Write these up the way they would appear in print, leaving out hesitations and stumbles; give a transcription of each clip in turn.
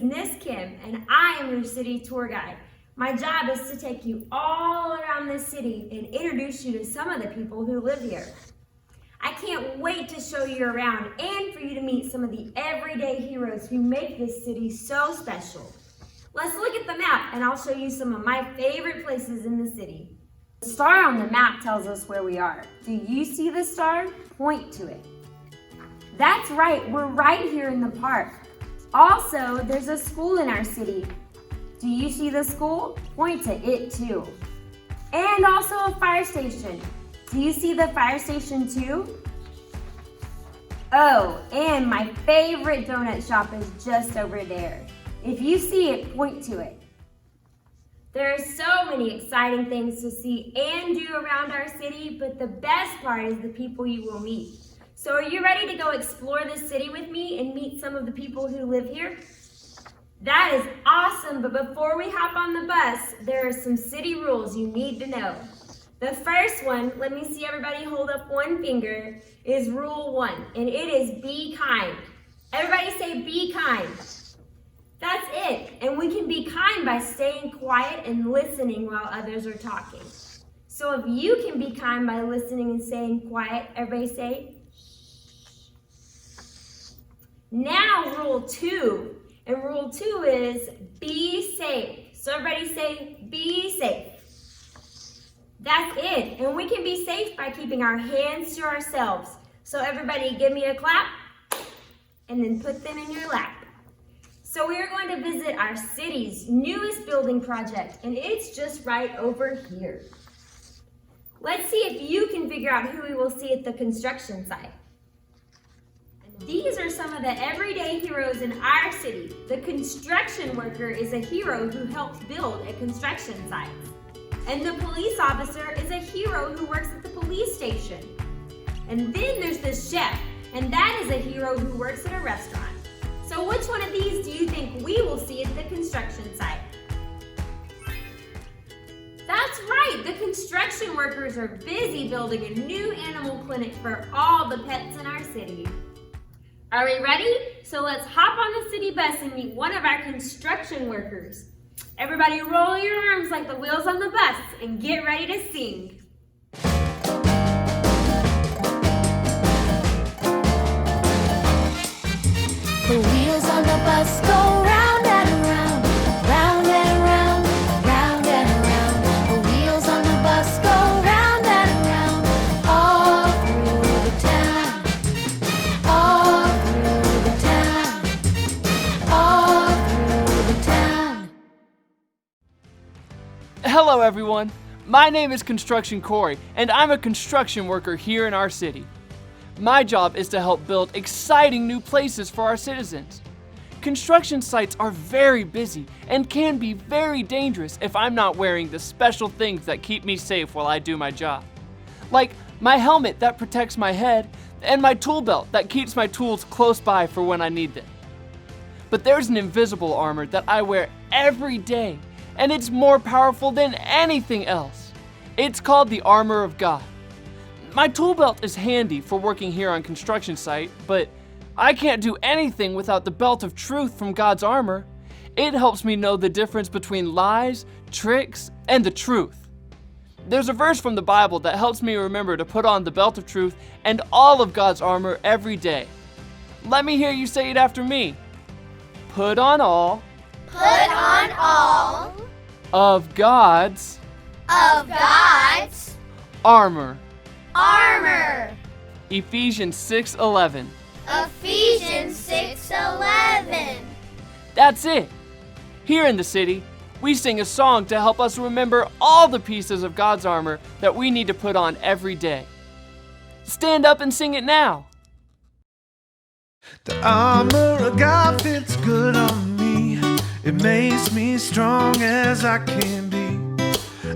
Nis Kim, and I am your city tour guide. My job is to take you all around this city and introduce you to some of the people who live here. I can't wait to show you around and for you to meet some of the everyday heroes who make this city so special. Let's look at the map and I'll show you some of my favorite places in the city. The star on the map tells us where we are. Do you see the star? Point to it. That's right, we're right here in the park. Also, there's a school in our city. Do you see the school? Point to it too. And also a fire station. Do you see the fire station too? Oh, and my favorite donut shop is just over there. If you see it, point to it. There are so many exciting things to see and do around our city, but the best part is the people you will meet. So are you ready to go explore this city with me and meet some of the people who live here? That is awesome, but before we hop on the bus, there are some city rules you need to know. The first one, let me see everybody hold up one finger, is rule 1, and it is be kind. Everybody say be kind. That's it, and we can be kind by staying quiet and listening while others are talking. So if you can be kind by listening and staying quiet, everybody say Now rule 2, and rule 2 is be safe. So everybody say be safe. That's it, and we can be safe by keeping our hands to ourselves. So everybody give me a clap, and then put them in your lap. So we are going to visit our city's newest building project, and it's just right over here. Let's see if you can figure out who we will see at the construction site. These are some of the everyday heroes in our city. The construction worker is a hero who helps build a construction site. And the police officer is a hero who works at the police station. And then there's the chef, and that is a hero who works at a restaurant. So which one of these do you think we will see at the construction site? That's right, the construction workers are busy building a new animal clinic for all the pets in our city. Are we ready? So let's hop on the city bus and meet one of our construction workers. Everybody roll your arms like the wheels on the bus and get ready to sing. The wheels on the bus go round and around, round and around, round and around. The wheels on the bus go round and around, all through the town, all through the town, all through the town. Hello everyone, my name is Construction Corey, and I'm a construction worker here in our city. My job is to help build exciting new places for our citizens. Construction sites are very busy and can be very dangerous if I'm not wearing the special things that keep me safe while I do my job. Like my helmet that protects my head and my tool belt that keeps my tools close by for when I need them. But there's an invisible armor that I wear every day, and it's more powerful than anything else. It's called the armor of God. My tool belt is handy for working here on construction site, but I can't do anything without the belt of truth from God's armor. It helps me know the difference between lies, tricks, and the truth. There's a verse from the Bible that helps me remember to put on the belt of truth and all of God's armor every day. Let me hear you say it after me. Put on all of God's armor. Ephesians 6:11. Ephesians 6:11. That's it. Here in the city, we sing a song to help us remember all the pieces of God's armor that we need to put on every day. Stand up and sing it now. The armor of God fits good on me. It makes me strong as I can be.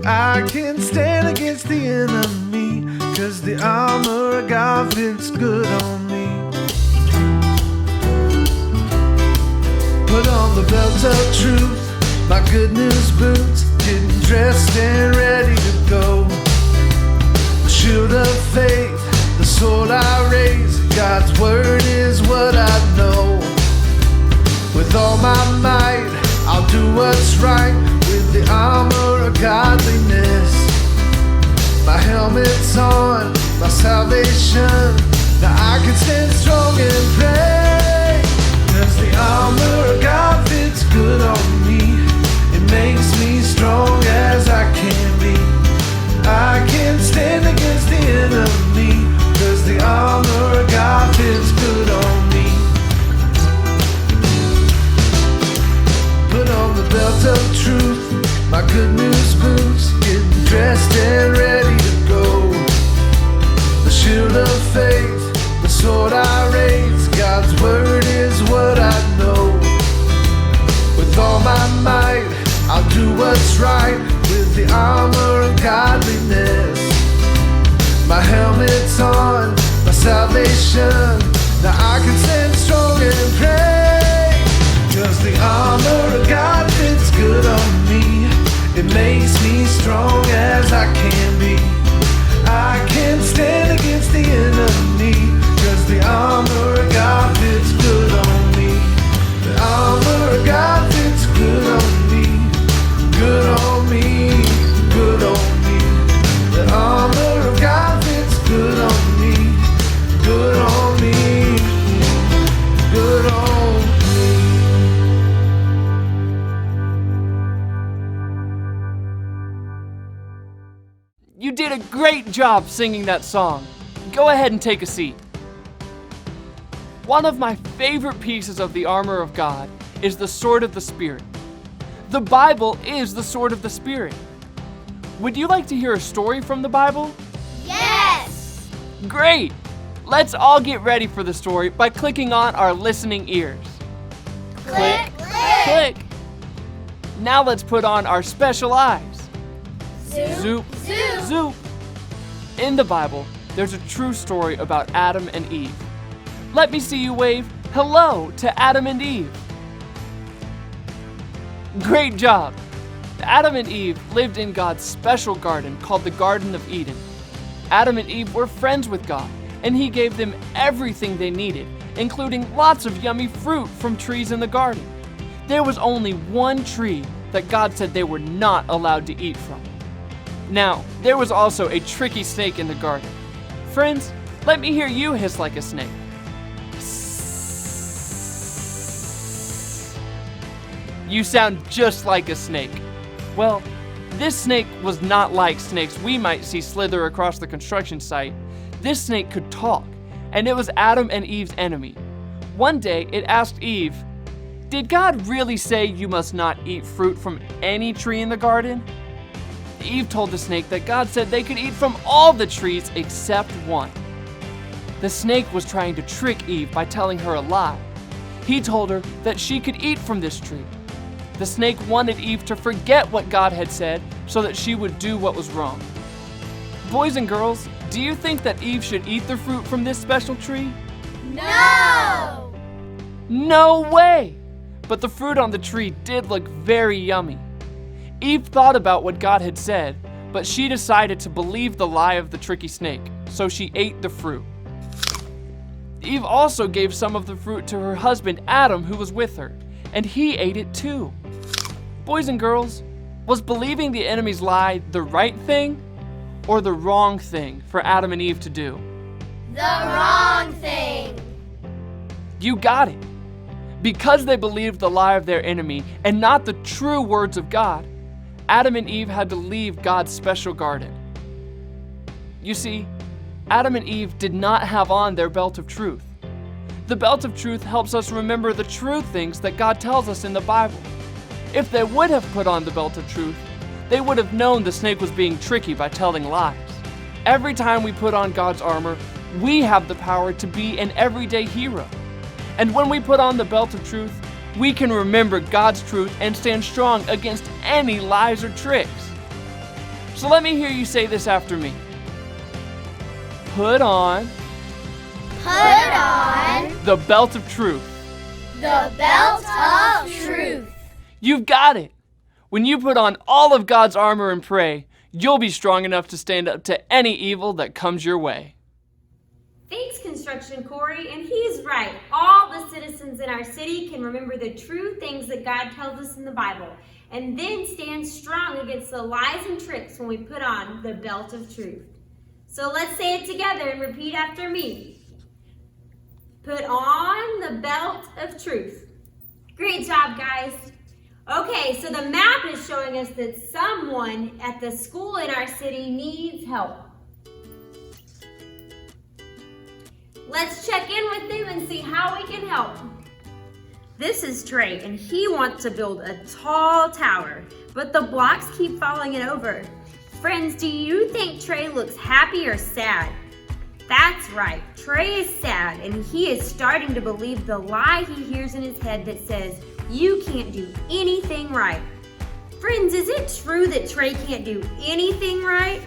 I can stand against the enemy, 'cause the armor of God fits good on me. Put on the belt of truth, my good news boots, getting dressed and ready to go. The shield of faith, the sword I raise, God's word is what I know. With all my might helmet's on, my salvation. Now I can stand strong and pray, 'cause the armor of God fits good on me. It makes me strong as I can be. I can stand against the enemy, 'cause the armor of God fits good on me. Put on the belt of truth, my good news boots, getting dressed and ready to go. The shield of faith, the sword I raise, God's word is what I know. With all my might, I'll do what's right with the armor of godliness. My helmet's on, my salvation. Now I can stand strong and pray, 'cause the armor of God fits good on me. It makes me strong as I can be. I can stand against the enemy, 'cause the armor of God fits good on me. The armor of God fits good on me. Good on me, good on me. The armor of God fits good on me. Good on me, good on me. You did a great job singing that song. Go ahead and take a seat. One of my favorite pieces of the armor of God is the sword of the Spirit. The Bible is the sword of the Spirit. Would you like to hear a story from the Bible? Yes! Great! Let's all get ready for the story by clicking on our listening ears. Click, Click! Now let's put on our special eyes. Zoop, Zoop! Zoop! In the Bible, there's a true story about Adam and Eve. Let me see you wave hello to Adam and Eve. Great job! Adam and Eve lived in God's special garden called the Garden of Eden. Adam and Eve were friends with God, and He gave them everything they needed, including lots of yummy fruit from trees in the garden. There was only one tree that God said they were not allowed to eat from. Now, there was also a tricky snake in the garden. Friends, let me hear you hiss like a snake. You sound just like a snake. Well, this snake was not like snakes we might see slither across the construction site. This snake could talk, and it was Adam and Eve's enemy. One day, it asked Eve, "Did God really say you must not eat fruit from any tree in the garden?" Eve told the snake that God said they could eat from all the trees except one. The snake was trying to trick Eve by telling her a lie. He told her that she could eat from this tree. The snake wanted Eve to forget what God had said so that she would do what was wrong. Boys and girls, do you think that Eve should eat the fruit from this special tree? No! No way! But the fruit on the tree did look very yummy. Eve thought about what God had said, but she decided to believe the lie of the tricky snake, so she ate the fruit. Eve also gave some of the fruit to her husband Adam, who was with her, and he ate it too. Boys and girls, was believing the enemy's lie the right thing or the wrong thing for Adam and Eve to do? The wrong thing! You got it. Because they believed the lie of their enemy and not the true words of God, Adam and Eve had to leave God's special garden. You see, Adam and Eve did not have on their belt of truth. The belt of truth helps us remember the true things that God tells us in the Bible. If they would have put on the belt of truth, they would have known the snake was being tricky by telling lies. Every time we put on God's armor, we have the power to be an everyday hero. And when we put on the belt of truth, we can remember God's truth and stand strong against any lies or tricks. So let me hear you say this after me. Put on the belt of truth. The belt of truth. You've got it. When you put on all of God's armor and pray, you'll be strong enough to stand up to any evil that comes your way. Thanks, Construction Corey, and he's right. All the citizens in our city can remember the true things that God tells us in the Bible, and then stand strong against the lies and tricks when we put on the belt of truth. So let's say it together and repeat after me. Put on the belt of truth. Great job, guys. Okay, so the map is showing us that someone at the school in our city needs help. Let's check in with them and see how we can help. This is Trey, and he wants to build a tall tower, but the blocks keep falling it over. Friends, do you think Trey looks happy or sad? That's right, Trey is sad, and he is starting to believe the lie he hears in his head that says, you can't do anything right. Friends, is it true that Trey can't do anything right?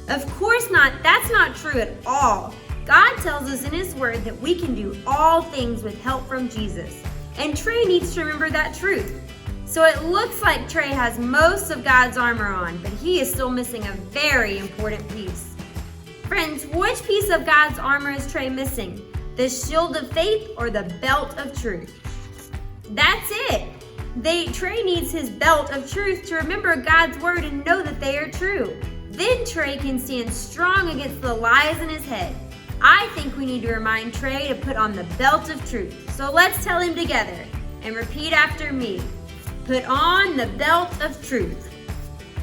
Of course not, that's not true at all. God tells us in His Word that we can do all things with help from Jesus. And Trey needs to remember that truth. So it looks like Trey has most of God's armor on, but he is still missing a very important piece. Friends, which piece of God's armor is Trey missing? The shield of faith or the belt of truth? That's it. Trey needs his belt of truth to remember God's Word and know that they are true. Then Trey can stand strong against the lies in his head. I think we need to remind Trey to put on the belt of truth. So let's tell him together and repeat after me. Put on the belt of truth.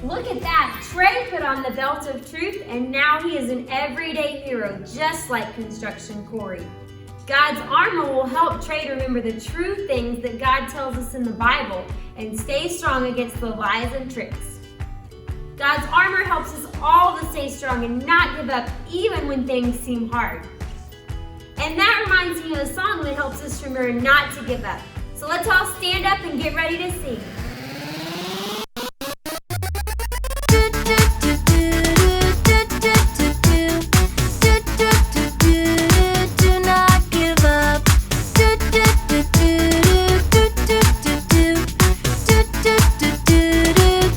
Look at that. Trey put on the belt of truth, and now he is an everyday hero, just like Construction Corey. God's armor will help Trey to remember the true things that God tells us in the Bible and stay strong against the lies and tricks. God's armor helps us all to stay strong and not give up even when things seem hard. And that reminds me of a song that helps us remember not to give up. So let's all stand up and get ready to sing. Do not give up.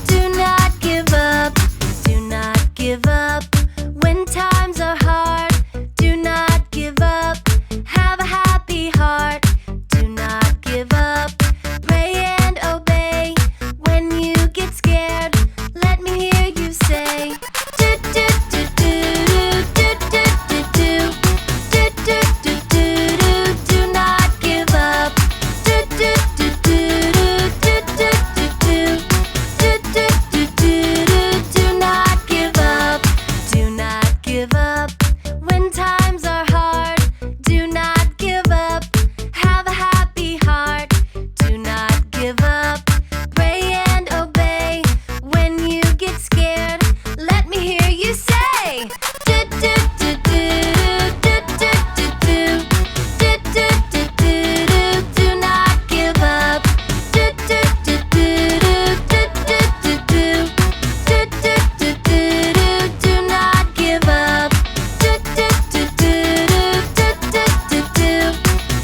Do not give up. Do not give up. When times are hard, do not give up. Have a happy heart. Do not give up. Pray and obey. When you get scared, let me hear you say, do do do do do do do do do do do do do. Do not give up. Do do do do do do do do do do do do. Do not give up. Do not give up. When times are hard, do not give up. Have a happy heart. Do not give up. Pray and obey. When you get scared, let me hear you say, do do do do do do do do do do do do do. Do not give up. Do do do do do do do do do do do do do. Do not give up. Do do do do do do do do do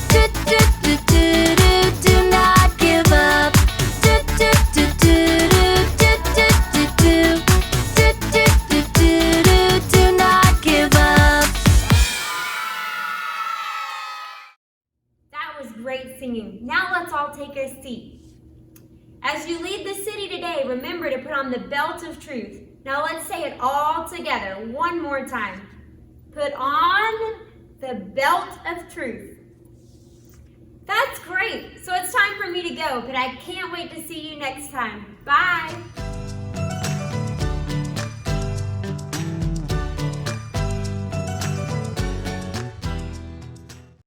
do do do do. Do not give up. Do do do do do do do do do do do do do. Do not give up. That was great singing. Now let's all take a seat. As you lead the city today, remember to put on the belt of truth. Now let's say it all together one more time. Put on the belt of truth. That's great. So it's time for me to go, but I can't wait to see you next time. Bye.